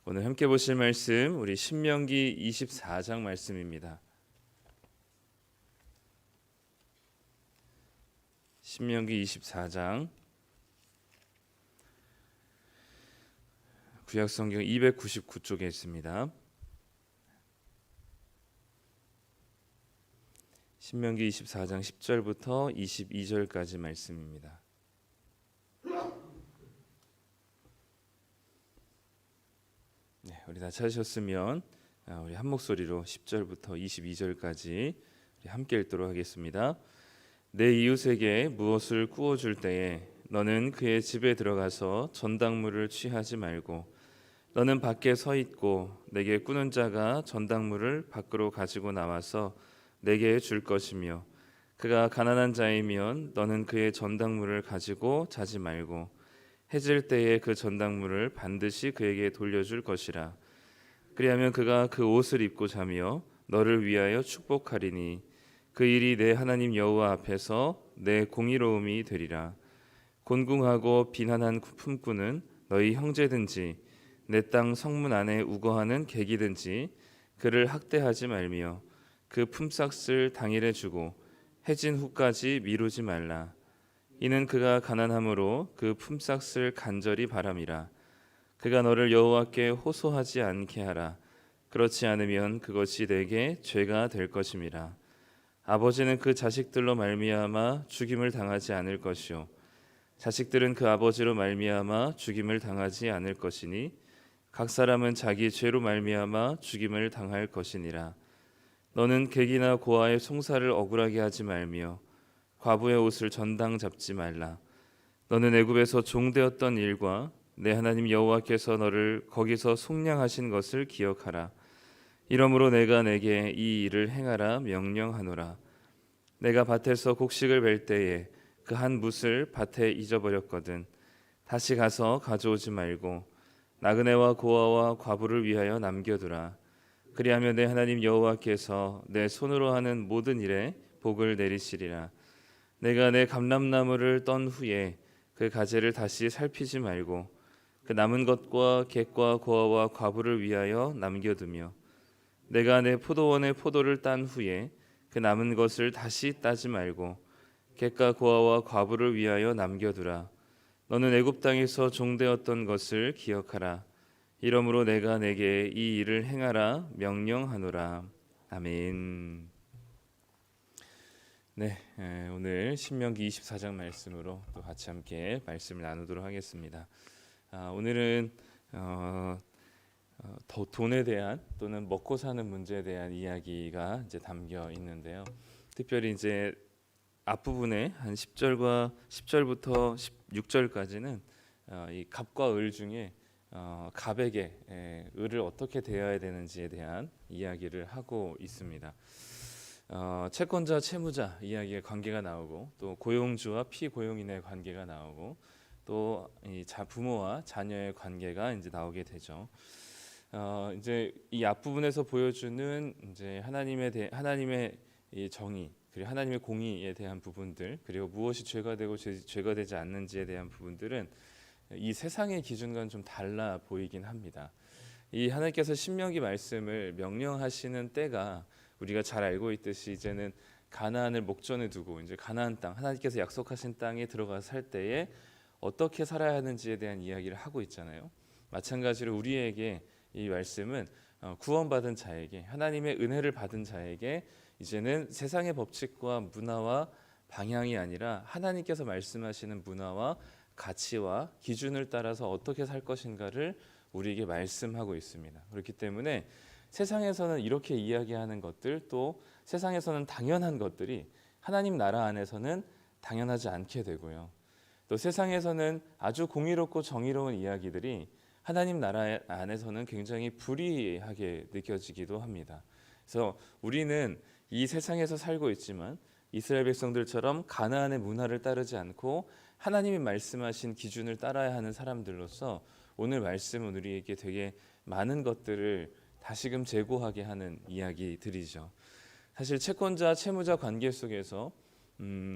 오늘 함께 보실 말씀 우리 신명기 24장 말씀입니다. 신명기 24장 구약성경 299쪽에 있습니다. 신명기 24장 10절부터 22절까지 말씀입니다. 네, 우리 다 찾으셨으면 우리 한 목소리로 10절부터 22절까지 함께 읽도록 하겠습니다. 내 이웃에게 무엇을 구워줄 때에 너는 그의 집에 들어가서 전당물을 취하지 말고 너는 밖에 서 있고 내게 꾸는 자가 전당물을 밖으로 가지고 나와서 내게 줄 것이며 그가 가난한 자이면 너는 그의 전당물을 가지고 자지 말고 해질 때에 그 전당물을 반드시 그에게 돌려줄 것이라. 그리하면 그가 그 옷을 입고 자며 너를 위하여 축복하리니 그 일이 내 하나님 여호와 앞에서 내 공의로움이 되리라. 곤궁하고 비난한 품꾼은 너희 형제든지 내 땅 성문 안에 우거하는 객이든지 그를 학대하지 말며 그 품삯을 당일에 주고 해진 후까지 미루지 말라. 이는 그가 가난함으로 그 품삯을 간절히 바람이라. 그가 너를 여호와께 호소하지 않게 하라. 그렇지 않으면 그것이 내게 죄가 될 것임이라. 아버지는 그 자식들로 말미암아 죽임을 당하지 않을 것이요 자식들은 그 아버지로 말미암아 죽임을 당하지 않을 것이니 각 사람은 자기 죄로 말미암아 죽임을 당할 것이니라. 너는 객이나 고아의 송사를 억울하게 하지 말며 과부의 옷을 전당 잡지 말라. 너는 애굽에서 종되었던 일과 내 하나님 여호와께서 너를 거기서 속량하신 것을 기억하라. 이러므로 내가 내게 이 일을 행하라 명령하노라. 내가 밭에서 곡식을 벨 때에 그 한 뭇을 밭에 잊어버렸거든 다시 가서 가져오지 말고 나그네와 고아와 과부를 위하여 남겨두라. 그리하면 내 하나님 여호와께서 내 손으로 하는 모든 일에 복을 내리시리라. 내가 내 감람나무를 떤 후에 그 가지를 다시 살피지 말고 그 남은 것과 객과 고아와 과부를 위하여 남겨두며 내가 내 포도원의 포도를 딴 후에 그 남은 것을 다시 따지 말고 객과 고아와 과부를 위하여 남겨두라. 너는 애굽 땅에서 종되었던 것을 기억하라. 이러므로 내가 내게 이 일을 행하라 명령하노라. 아멘. 네, 오늘 신명기 24장 말씀으로 또 같이 함께 말씀을 나누도록 하겠습니다. 오늘은 돈에 대한 또는 먹고 사는 문제에 대한 이야기가 이제 담겨 있는데요. 특별히 이제 앞부분에 한 10절부터 16절까지는 이 갑과 을 중에 갑에게 을을 어떻게 대해야 되는지에 대한 이야기를 하고 있습니다. 채권자 채무자 이야기의 관계가 나오고 또 고용주와 피고용인의 관계가 나오고 또 이 부모와 자녀의 관계가 이제 나오게 되죠. 이제 이 앞부분에서 보여주는 이제 하나님의 이 정의 그리고 하나님의 공의에 대한 부분들 그리고 무엇이 죄가 되고 죄가 되지 않는지에 대한 부분들은 이 세상의 기준과는 좀 달라 보이긴 합니다. 이 하나님께서 신명기 말씀을 명령하시는 때가 우리가 잘 알고 있듯이 이제는 가나안을 목전에 두고 이제 가나안 땅 하나님께서 약속하신 땅에 들어가서 살 때에 어떻게 살아야 하는지에 대한 이야기를 하고 있잖아요. 마찬가지로 우리에게 이 말씀은 구원받은 자에게 하나님의 은혜를 받은 자에게 이제는 세상의 법칙과 문화와 방향이 아니라 하나님께서 말씀하시는 문화와 가치와 기준을 따라서 어떻게 살 것인가를 우리에게 말씀하고 있습니다. 그렇기 때문에 세상에서는 이렇게 이야기하는 것들 또 세상에서는 당연한 것들이 하나님 나라 안에서는 당연하지 않게 되고요. 또 세상에서는 아주 공의롭고 정의로운 이야기들이 하나님 나라 안에서는 굉장히 불의하게 느껴지기도 합니다. 그래서 우리는 이 세상에서 살고 있지만 이스라엘 백성들처럼 가나안의 문화를 따르지 않고 하나님이 말씀하신 기준을 따라야 하는 사람들로서 오늘 말씀은 우리에게 되게 많은 것들을 다시금 재고하게 하는 이야기들이죠. 사실 채권자 채무자 관계 속에서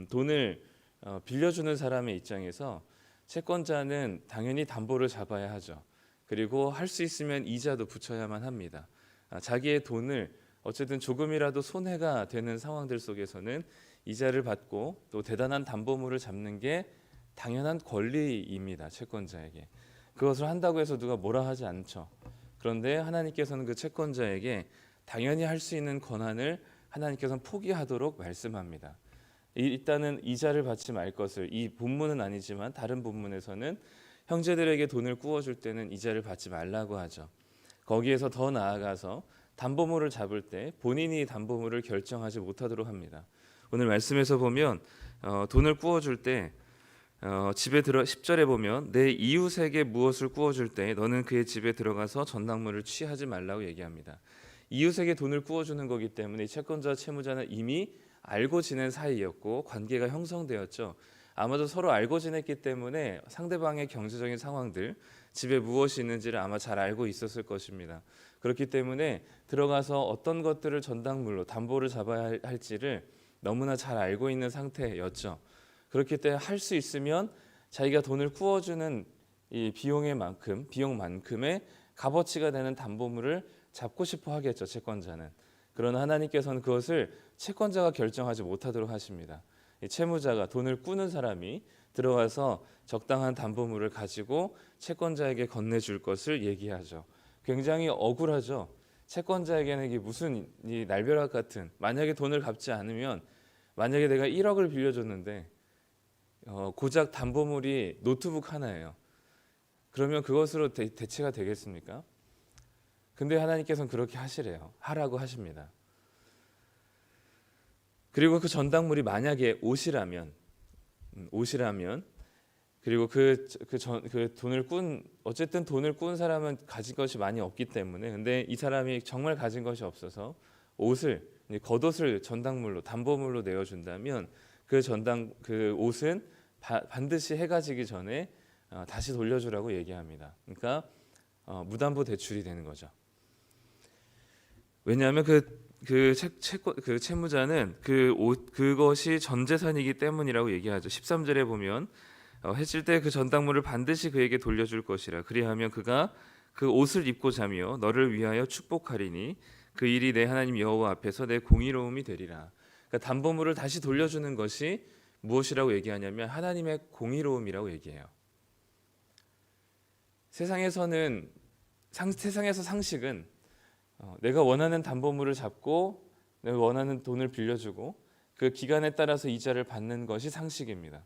돈을 빌려주는 사람의 입장에서 채권자는 당연히 담보를 잡아야 하죠. 그리고 할 수 있으면 이자도 붙여야만 합니다. 자기의 돈을 어쨌든 조금이라도 손해가 되는 상황들 속에서는 이자를 받고 또 대단한 담보물을 잡는 게 당연한 권리입니다. 채권자에게. 그것을 한다고 해서 누가 뭐라 하지 않죠. 그런데 하나님께서는 그 채권자에게 당연히 할 수 있는 권한을 하나님께서는 포기하도록 말씀합니다. 일단은 이자를 받지 말 것을, 이 본문은 아니지만 다른 본문에서는 형제들에게 돈을 꾸어줄 때는 이자를 받지 말라고 하죠. 거기에서 더 나아가서 담보물을 잡을 때 본인이 담보물을 결정하지 못하도록 합니다. 오늘 말씀에서 보면 돈을 꾸어줄 때 집에 들어 10절에 보면 내 이웃에게 무엇을 꾸어줄 때 너는 그의 집에 들어가서 전당물을 취하지 말라고 얘기합니다. 이웃에게 돈을 꾸어주는 거기 때문에 채권자와 채무자는 이미 알고 지낸 사이였고 관계가 형성되었죠. 아마도 서로 알고 지냈기 때문에 상대방의 경제적인 상황들, 집에 무엇이 있는지를 아마 잘 알고 있었을 것입니다. 그렇기 때문에 들어가서 어떤 것들을 전당물로 담보를 잡아야 할지를 너무나 잘 알고 있는 상태였죠. 그렇기 때문에 할 수 있으면 자기가 돈을 꾸어주는 이 비용만큼의 값어치가 되는 담보물을 잡고 싶어 하겠죠, 채권자는. 그러나 하나님께서는 그것을 채권자가 결정하지 못하도록 하십니다. 이 채무자가, 돈을 꾸는 사람이 들어가서 적당한 담보물을 가지고 채권자에게 건네줄 것을 얘기하죠. 굉장히 억울하죠. 채권자에게는 이게 무슨 이 날벼락 같은, 만약에 돈을 갚지 않으면, 만약에 내가 1억을 빌려줬는데 고작 담보물이 노트북 하나예요. 그러면 그것으로 대체가 되겠습니까? 근데 하나님께서는 그렇게 하시래요. 하라고 하십니다. 그리고 그 전당물이 만약에 옷이라면 그리고 그 어쨌든 돈을 꾼 사람은 가진 것이 많이 없기 때문에, 근데 이 사람이 정말 가진 것이 없어서 겉옷을 전당물로, 담보물로 내어준다면 그 옷은 반드시 해가 지기 전에 다시 돌려주라고 얘기합니다. 그러니까 무담보 대출이 되는 거죠. 왜냐하면 그 채무자는 그것이 전 재산이기 때문이라고 얘기하죠. 13절에 보면 해질 때 그 전당물을 반드시 그에게 돌려줄 것이라. 그리하면 그가 그 옷을 입고 자며 너를 위하여 축복하리니 그 일이 내 하나님 여호와 앞에서 내 공의로움이 되리라. 그러니까 담보물을 다시 돌려주는 것이 무엇이라고 얘기하냐면 하나님의 공의로움이라고 얘기해요. 세상에서 상식은 내가 원하는 담보물을 잡고 내가 원하는 돈을 빌려주고 그 기간에 따라서 이자를 받는 것이 상식입니다.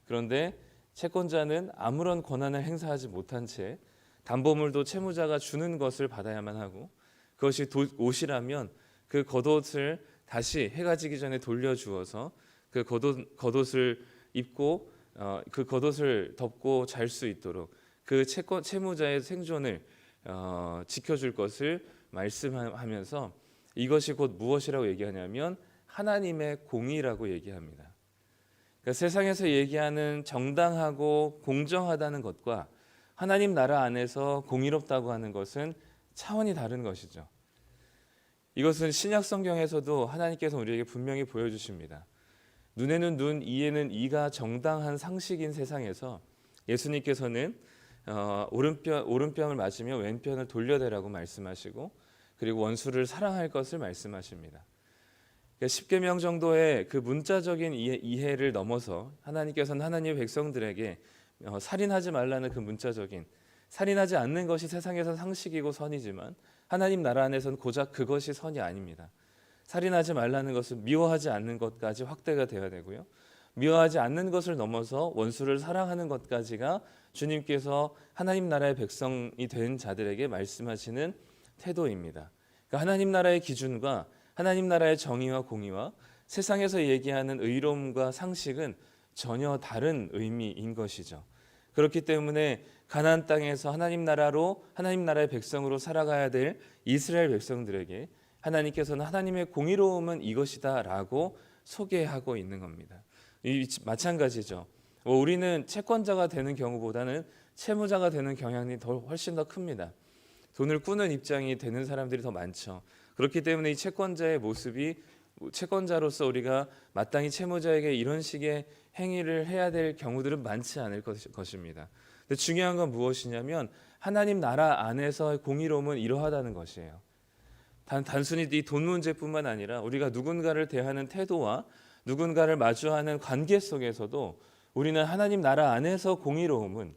그런데 채권자는 아무런 권한을 행사하지 못한 채 담보물도 채무자가 주는 것을 받아야만 하고, 그것이 옷이라면 그 겉옷을 다시 해가 지기 전에 돌려주어서 그 겉옷을 입고 그 겉옷을 덮고 잘 수 있도록 그 채무자의 생존을 지켜줄 것을 말씀하면서 이것이 곧 무엇이라고 얘기하냐면 하나님의 공의라고 얘기합니다. 그러니까 세상에서 얘기하는 정당하고 공정하다는 것과 하나님 나라 안에서 공의롭다고 하는 것은 차원이 다른 것이죠. 이것은 신약 성경에서도 하나님께서 우리에게 분명히 보여주십니다. 눈에는 눈, 이에는 이가 정당한 상식인 세상에서 예수님께서는 오른편을 맞으며 왼편을 돌려대라고 말씀하시고, 그리고 원수를 사랑할 것을 말씀하십니다. 그러니까 10계명 정도의 그 문자적인 이해를 넘어서 하나님께서는 하나님의 백성들에게 살인하지 말라는 그 문자적인, 살인하지 않는 것이 세상에서 상식이고 선이지만 하나님 나라 안에서는 고작 그것이 선이 아닙니다. 살인하지 말라는 것은 미워하지 않는 것까지 확대가 되어야 되고요. 미워하지 않는 것을 넘어서 원수를 사랑하는 것까지가 주님께서 하나님 나라의 백성이 된 자들에게 말씀하시는 태도입니다. 그러니까 하나님 나라의 기준과 하나님 나라의 정의와 공의와 세상에서 얘기하는 의로움과 상식은 전혀 다른 의미인 것이죠. 그렇기 때문에 가나안 땅에서 하나님 나라의 백성으로 살아가야 될 이스라엘 백성들에게 하나님께서는 하나님의 공의로움은 이것이다라고 소개하고 있는 겁니다. 마찬가지죠. 우리는 채권자가 되는 경우보다는 채무자가 되는 경향이 훨씬 더 큽니다. 돈을 꾸는 입장이 되는 사람들이 더 많죠. 그렇기 때문에 이 채권자의 모습이, 채권자로서 우리가 마땅히 채무자에게 이런 식의 행위를 해야 될 경우들은 많지 않을 것입니다. 근데 중요한 건 무엇이냐면 하나님 나라 안에서 공의로움은 이러하다는 것이에요. 단순히 이 돈 문제뿐만 아니라 우리가 누군가를 대하는 태도와 누군가를 마주하는 관계 속에서도 우리는 하나님 나라 안에서 공의로움은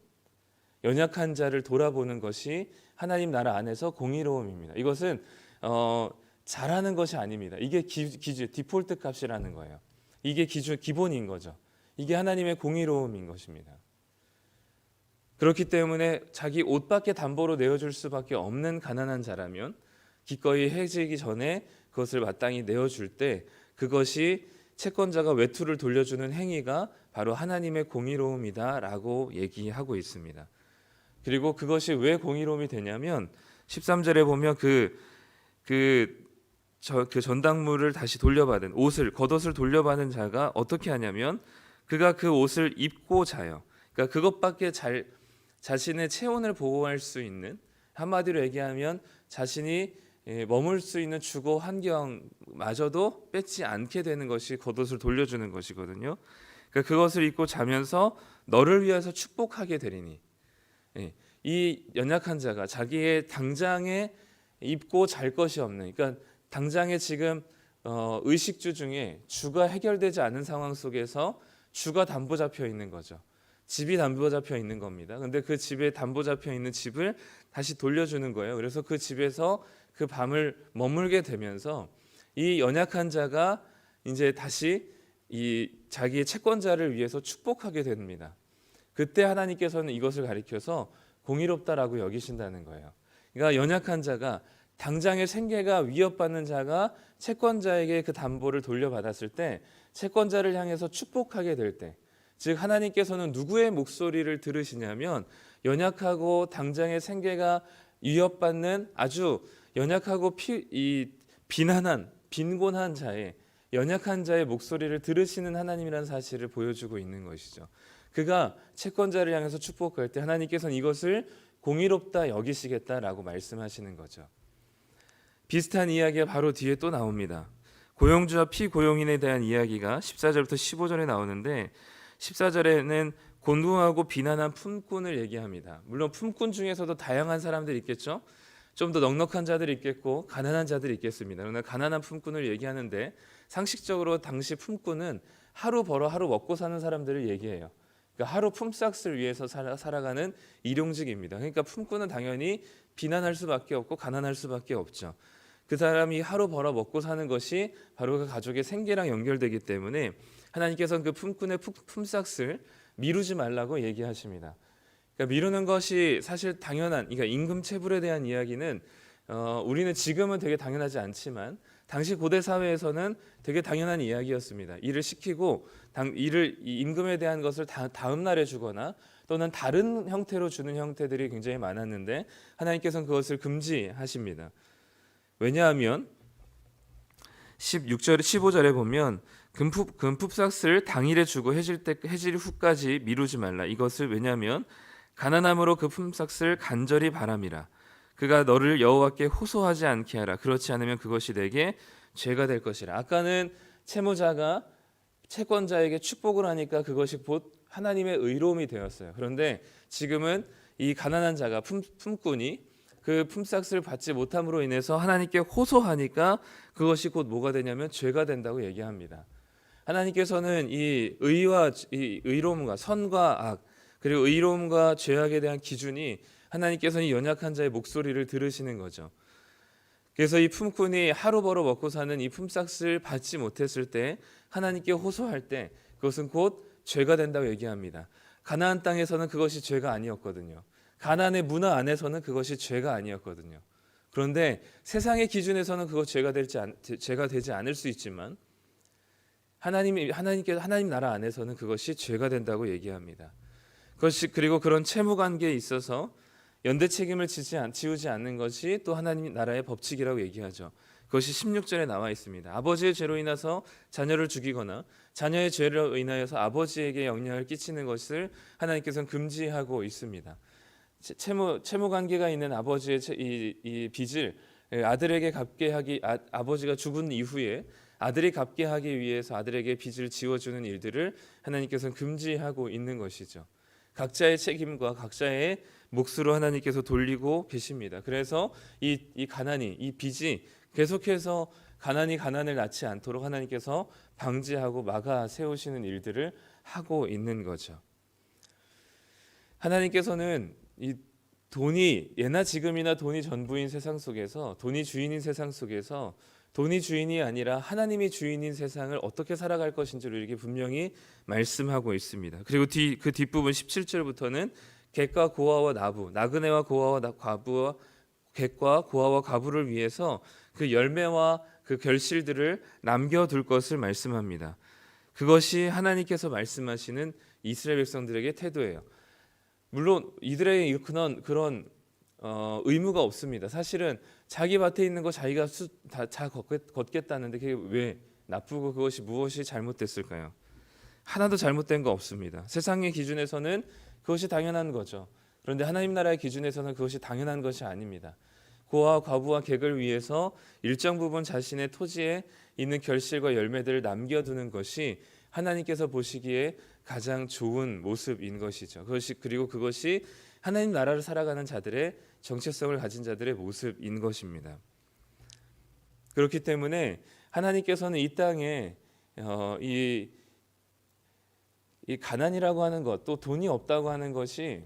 연약한 자를 돌아보는 것이 하나님 나라 안에서 공의로움입니다. 이것은 잘하는 것이 아닙니다. 이게 기준, 디폴트 값이라는 거예요. 이게 기본인 거죠. 이게 하나님의 공의로움인 것입니다. 그렇기 때문에 자기 옷밖에 담보로 내어줄 수밖에 없는 가난한 자라면 기꺼이 해지기 전에 그것을 마땅히 내어줄 때 그것이 채권자가 외투를 돌려주는 행위가 바로 하나님의 공의로움이다라고 얘기하고 있습니다. 그리고 그것이 왜 공의로움이 되냐면 13절에 보면 그 전당물을 다시 돌려받은 겉옷을 돌려받은 자가 어떻게 하냐면 그가 그 옷을 입고 자요. 그러니까 그것밖에 자신의 체온을 보호할 수 있는, 한마디로 얘기하면 자신이 머물 수 있는 주거 환경마저도 뺏지 않게 되는 것이 겉옷을 돌려주는 것이거든요. 그러니까 그것을 입고 자면서 너를 위해서 축복하게 되리니, 이 연약한 자가 자기의 당장에 입고 잘 것이 없는, 그러니까 당장에 지금 의식주 중에 주가 해결되지 않은 상황 속에서 주가 담보 잡혀 있는 거죠. 집이 담보 잡혀 있는 겁니다. 근데 그 집에 담보 잡혀 있는 집을 다시 돌려주는 거예요. 그래서 그 집에서 그 밤을 머물게 되면서 이 연약한 자가 이제 다시 이 자기의 채권자를 위해서 축복하게 됩니다. 그때 하나님께서는 이것을 가리켜서 공의롭다라고 여기신다는 거예요. 그러니까 연약한 자가 당장의 생계가 위협받는 자가 채권자에게 그 담보를 돌려받았을 때 채권자를 향해서 축복하게 될 때, 즉 하나님께서는 누구의 목소리를 들으시냐면 연약하고 당장의 생계가 위협받는 아주 연약하고 빈곤한 자의, 연약한 자의 목소리를 들으시는 하나님이라는 사실을 보여주고 있는 것이죠. 그가 채권자를 향해서 축복할 때 하나님께서는 이것을 공의롭다 여기시겠다라고 말씀하시는 거죠. 비슷한 이야기가 바로 뒤에 또 나옵니다. 고용주와 피고용인에 대한 이야기가 14절부터 15절에 나오는데 14절에는 곤궁하고 비난한 품꾼을 얘기합니다. 물론 품꾼 중에서도 다양한 사람들이 있겠죠. 좀 더 넉넉한 자들이 있겠고 가난한 자들이 있겠습니다. 그러나 가난한 품꾼을 얘기하는데 상식적으로 당시 품꾼은 하루 벌어 하루 먹고 사는 사람들을 얘기해요. 그러니까 하루 품삯을 위해서 살아가는 일용직입니다. 그러니까 품꾼은 당연히 비난할 수밖에 없고 가난할 수밖에 없죠. 그 사람이 하루 벌어 먹고 사는 것이 바로 그 가족의 생계랑 연결되기 때문에 하나님께서는 그 품꾼의 품삯을 미루지 말라고 얘기하십니다. 그러니까 미루는 것이 사실 당연한, 그러니까 임금 체불에 대한 이야기는 우리는 지금은 되게 당연하지 않지만 당시 고대 사회에서는 되게 당연한 이야기였습니다. 일을 시키고 이 임금에 대한 것을 다음 날에 주거나 또는 다른 형태로 주는 형태들이 굉장히 많았는데 하나님께서는 그것을 금지하십니다. 왜냐하면 16절, 15절에 보면 금품삯을 당일에 주고 해질 후까지 미루지 말라. 이것을 왜냐하면 가난함으로 그 품삯을 간절히 바람이라. 그가 너를 여호와께 호소하지 않게 하라. 그렇지 않으면 그것이 내게 죄가 될 것이라. 아까는 채무자가 채권자에게 축복을 하니까 그것이 곧 하나님의 의로움이 되었어요. 그런데 지금은 이 가난한 자가 품꾼이 그 품삯을 받지 못함으로 인해서 하나님께 호소하니까 그것이 곧 뭐가 되냐면 죄가 된다고 얘기합니다. 하나님께서는 이 의로움과 선과 악, 그리고 의로움과 죄악에 대한 기준이 하나님께서는 이 연약한 자의 목소리를 들으시는 거죠. 그래서 이 품꾼이 하루 벌어 먹고 사는 이 품삯을 받지 못했을 때 하나님께 호소할 때 그것은 곧 죄가 된다고 얘기합니다. 가나안 땅에서는 그것이 죄가 아니었거든요. 가나안의 문화 안에서는 그것이 죄가 아니었거든요. 그런데 세상의 기준에서는 그것 죄가 되지 않을 수 있지만 하나님 나라 안에서는 그것이 죄가 된다고 얘기합니다. 그리고 그런 채무 관계에 있어서 연대 책임을 지우지 않는 것이 또 하나님 나라의 법칙이라고 얘기하죠. 그것이 16절에 나와 있습니다. 아버지의 죄로 인해서 자녀를 죽이거나 자녀의 죄로 인하여서 아버지에게 영향을 끼치는 것을 하나님께서는 금지하고 있습니다. 채무 관계가 있는 아버지의 이 빚을 아들에게 갚게 하기, 아버지가 죽은 이후에 아들이 갚게 하기 위해서 아들에게 빚을 지워주는 일들을 하나님께서는 금지하고 있는 것이죠. 각자의 책임과 각자의 몫으로 하나님께서 돌리고 계십니다. 그래서 이 가난이, 이 빚이 계속해서 가난을 낳지 않도록 하나님께서 방지하고 막아 세우시는 일들을 하고 있는 거죠. 하나님께서는 이 돈이 예나 지금이나 돈이 전부인 세상 속에서, 돈이 주인인 세상 속에서 돈이 주인이 아니라 하나님이 주인인 세상을 어떻게 살아갈 것인지를 이렇게 분명히 말씀하고 있습니다. 그리고 그 뒷부분 17절부터는 객과 고아와 나부, 나그네와 고아와 과부와 객과 고아와 과부를 위해서 그 열매와 그 결실들을 남겨둘 것을 말씀합니다. 그것이 하나님께서 말씀하시는 이스라엘 백성들에게 태도예요. 물론 이들에게 그런 의무가 없습니다. 사실은 자기 밭에 있는 거 자기가 다 걷겠다는데 그게 왜 나쁘고 그것이 무엇이 잘못됐을까요? 하나도 잘못된 거 없습니다. 세상의 기준에서는 그것이 당연한 거죠. 그런데 하나님 나라의 기준에서는 그것이 당연한 것이 아닙니다. 고아와 과부와 객을 위해서 일정 부분 자신의 토지에 있는 결실과 열매들을 남겨두는 것이 하나님께서 보시기에 가장 좋은 모습인 것이죠. 그것이 하나님 나라를 살아가는 자들의 정체성을 가진 자들의 모습인 것입니다. 그렇기 때문에 하나님께서는 이 땅에 이 가난이라고 하는 것, 또 돈이 없다고 하는 것이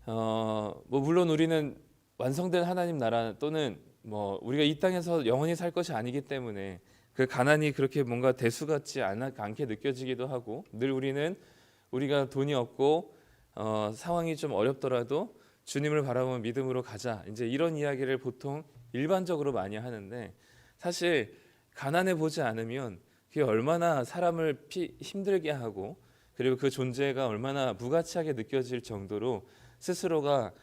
물론 우리는 완성된 하나님 나라 또는 우리가 이 땅에서 영원히 살 것이 아니기 때문에 그 가난이 그렇게 뭔가 대수 같지 않게 느껴지기도 하고, 늘 우리가 돈이 없고 상황이 좀 어렵더라도 주님을 바라보면 믿음으로 가자, 이제 이런 이야기를 보통 일반적으로 많이 하는데, 사실 가난해 보지 않으면 그게 얼마나 사람을 힘들게 하고, 그리고 그 존재가 얼마나 무가치하게 느껴질 정도로 스스로가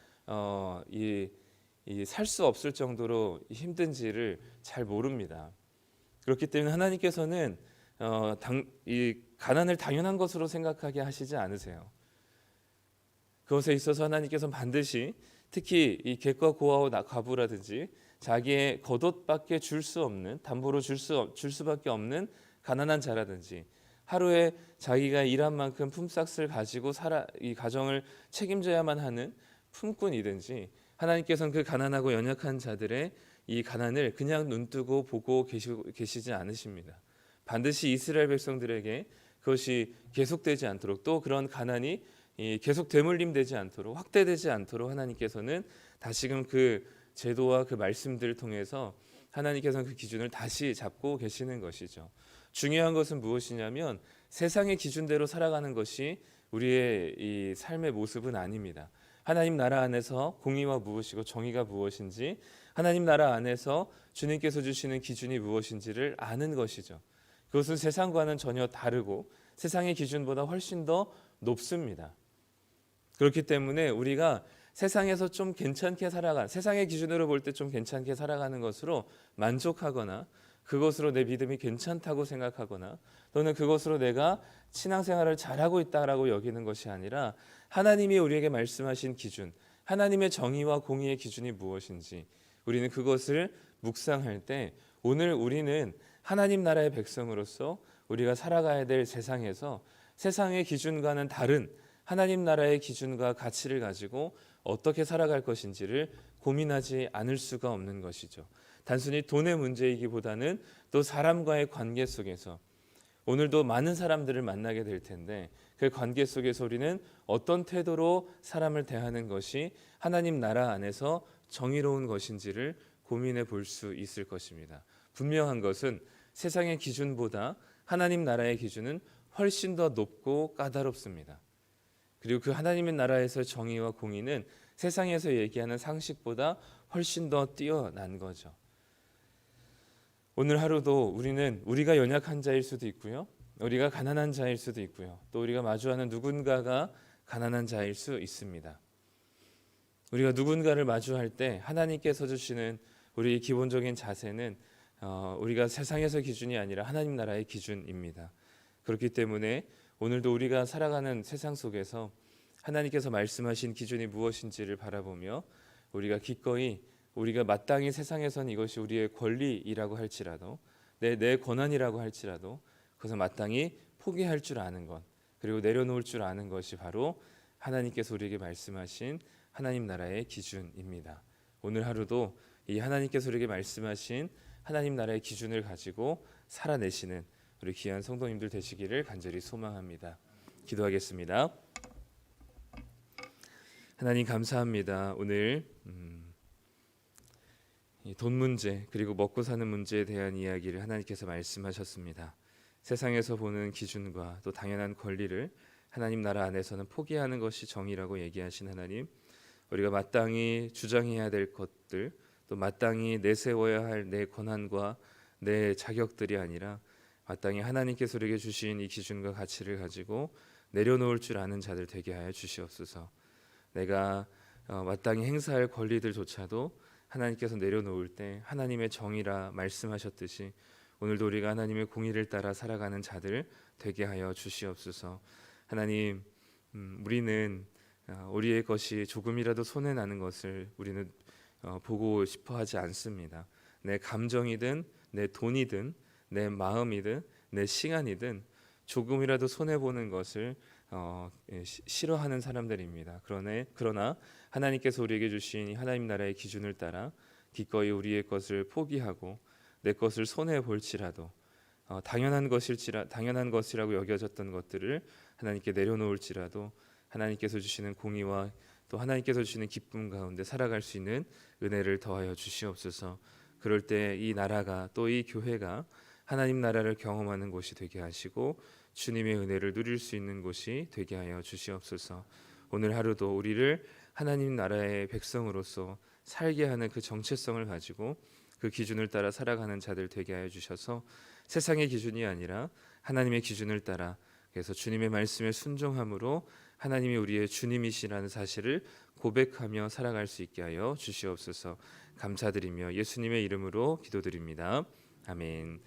살 수 없을 정도로 힘든지를 잘 모릅니다. 그렇기 때문에 하나님께서는 이 가난을 당연한 것으로 생각하게 하시지 않으세요. 그것에 있어서 하나님께서는 반드시 특히 이 객과 고아와 과부라든지 자기의 겉옷밖에 줄 수 없는, 담보로 줄 수밖에 없는 가난한 자라든지, 하루에 자기가 일한 만큼 품삯을 가지고 이 가정을 책임져야만 하는 품꾼이든지, 하나님께서는 그 가난하고 연약한 자들의 이 가난을 그냥 눈뜨고 보고 계시지 않으십니다. 반드시 이스라엘 백성들에게 그것이 계속되지 않도록, 또 그런 가난이 계속 되물림되지 않도록, 확대되지 않도록 하나님께서는 다시금 그 제도와 그 말씀들을 통해서 하나님께서는 그 기준을 다시 잡고 계시는 것이죠. 중요한 것은 무엇이냐면 세상의 기준대로 살아가는 것이 우리의 이 삶의 모습은 아닙니다. 하나님 나라 안에서 공의가 무엇이고 정의가 무엇인지, 하나님 나라 안에서 주님께서 주시는 기준이 무엇인지를 아는 것이죠. 그것은 세상과는 전혀 다르고 세상의 기준보다 훨씬 더 높습니다. 그렇기 때문에 우리가 세상에서 좀 괜찮게 세상의 기준으로 볼 때 좀 괜찮게 살아가는 것으로 만족하거나, 그것으로 내 믿음이 괜찮다고 생각하거나, 또는 그것으로 내가 신앙생활을 잘하고 있다라고 여기는 것이 아니라, 하나님이 우리에게 말씀하신 기준, 하나님의 정의와 공의의 기준이 무엇인지 우리는 그것을 묵상할 때, 오늘 우리는 하나님 나라의 백성으로서 우리가 살아가야 될 세상에서 세상의 기준과는 다른 하나님 나라의 기준과 가치를 가지고 어떻게 살아갈 것인지를 고민하지 않을 수가 없는 것이죠. 단순히 돈의 문제이기보다는 또 사람과의 관계 속에서, 오늘도 많은 사람들을 만나게 될 텐데 그 관계 속에서 우리는 어떤 태도로 사람을 대하는 것이 하나님 나라 안에서 정의로운 것인지를 고민해 볼 수 있을 것입니다. 분명한 것은 세상의 기준보다 하나님 나라의 기준은 훨씬 더 높고 까다롭습니다. 그리고 그 하나님의 나라에서의 정의와 공의는 세상에서 얘기하는 상식보다 훨씬 더 뛰어난 거죠. 오늘 하루도 우리가 연약한 자일 수도 있고요, 우리가 가난한 자일 수도 있고요, 또 우리가 마주하는 누군가가 가난한 자일 수 있습니다. 우리가 누군가를 마주할 때 하나님께서 주시는 우리의 기본적인 자세는 우리가 세상에서 기준이 아니라 하나님 나라의 기준입니다. 그렇기 때문에 오늘도 우리가 살아가는 세상 속에서 하나님께서 말씀하신 기준이 무엇인지를 바라보며 우리가 기꺼이, 우리가 마땅히 세상에선 이것이 우리의 권리이라고 할지라도, 내 권한이라고 할지라도 그것을 마땅히 포기할 줄 아는 것, 그리고 내려놓을 줄 아는 것이 바로 하나님께서 우리에게 말씀하신 하나님 나라의 기준입니다. 오늘 하루도 이 하나님께서 우리에게 말씀하신 하나님 나라의 기준을 가지고 살아내시는 우리 귀한 성도님들 되시기를 간절히 소망합니다. 기도하겠습니다. 하나님 감사합니다. 오늘 이 돈 문제 그리고 먹고 사는 문제에 대한 이야기를 하나님께서 말씀하셨습니다. 세상에서 보는 기준과 또 당연한 권리를 하나님 나라 안에서는 포기하는 것이 정의라고 얘기하신 하나님, 우리가 마땅히 주장해야 될 것들, 또 마땅히 내세워야 할 내 권한과 내 자격들이 아니라 마땅히 하나님께서 우리에게 주신 이 기준과 가치를 가지고 내려놓을 줄 아는 자들 되게 하여 주시옵소서. 내가 마땅히 행사할 권리들조차도 하나님께서 내려놓을 때 하나님의 정의라 말씀하셨듯이 오늘도 우리가 하나님의 공의를 따라 살아가는 자들 되게 하여 주시옵소서. 하나님, 우리는 우리의 것이 조금이라도 손해 나는 것을 우리는 보고 싶어 하지 않습니다. 내 감정이든 내 돈이든 내 마음이든 내 시간이든 조금이라도 손해 보는 것을 싫어하는 사람들입니다. 그러나 하나님께서 우리에게 주신 하나님 나라의 기준을 따라 기꺼이 우리의 것을 포기하고 내 것을 손해 볼지라도 당연한 것이라고 여겨졌던 것들을 하나님께 내려놓을지라도 하나님께서 주시는 공의와 또 하나님께서 주시는 기쁨 가운데 살아갈 수 있는 은혜를 더하여 주시옵소서. 그럴 때 이 나라가 또 이 교회가 하나님 나라를 경험하는 곳이 되게 하시고 주님의 은혜를 누릴 수 있는 곳이 되게 하여 주시옵소서. 오늘 하루도 우리를 하나님 나라의 백성으로서 살게 하는 그 정체성을 가지고 그 기준을 따라 살아가는 자들 되게 하여 주셔서 세상의 기준이 아니라 하나님의 기준을 따라, 그래서 주님의 말씀에 순종함으로 하나님이 우리의 주님이시라는 사실을 고백하며 살아갈 수 있게 하여 주시옵소서. 감사드리며 예수님의 이름으로 기도드립니다. 아멘.